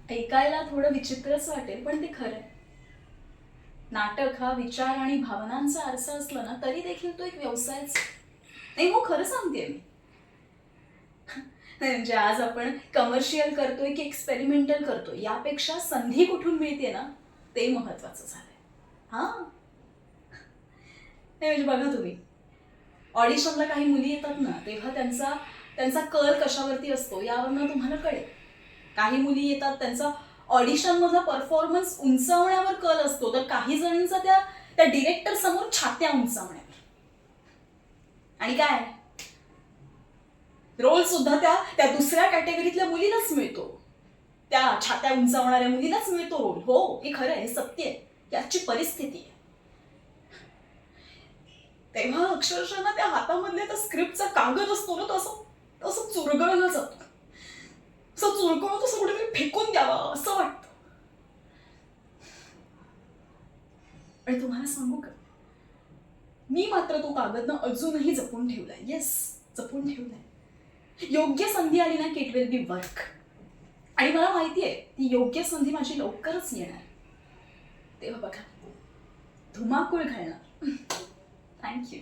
ऐकायला थोडं विचित्रच वाटेल, पण ते खरं आहे. नाटक हा विचार आणि भावनांचा आरसा असला ना तरी देखील तो एक व्यवसायच आहे. नाही हो, खरं सांगते मी. नाही, म्हणजे आज आपण कमर्शियल करतोय की एक्सपेरिमेंटल करतोय यापेक्षा संधी कुठून मिळते ना ते महत्वाचं झालंय. हा, नाही म्हणजे बघा तुम्ही, ऑडिशनला काही मुली येतात ना तेव्हा त्यांचा त्यांचा कल कशावरती असतो यावरनं तुम्हाला कळेल. काही मुली येतात त्यांचा ऑडिशन मधला परफॉर्मन्स उंचावण्यावर कल असतो, तर काही जणींचा त्या त्या डिरेक्टर समोर छात्या उंचावण्यावर. आणि काय, रोल सुद्धा त्या त्या दुसऱ्या कॅटेगरीतल्या मुलीलाच मिळतो, त्या छात्या उंचावणाऱ्या मुलीलाच मिळतो रोल. हो, हे खरं आहे, हे सत्य आहे, याची परिस्थिती आहे. तेव्हा अक्षरशः ना त्या हातामधल्या त्या स्क्रिप्टचा कागद असतो ना तो असं असं चुरगळलं जातो, असं चुरगळून तसं कुठेतरी फेकून द्यावा असं वाटतं. आणि तुम्हाला सांगू का, मी मात्र तो कागद ना अजूनही जपून ठेवलाय. येस, जपून ठेवलाय. योग्य संधी आली ना की इट विल बी वर्क. आणि मला माहिती आहे ती योग्य संधी माझी लवकरच येणार. तेव्हा बघा, धुमाकूळ घालणार. थँक्यू.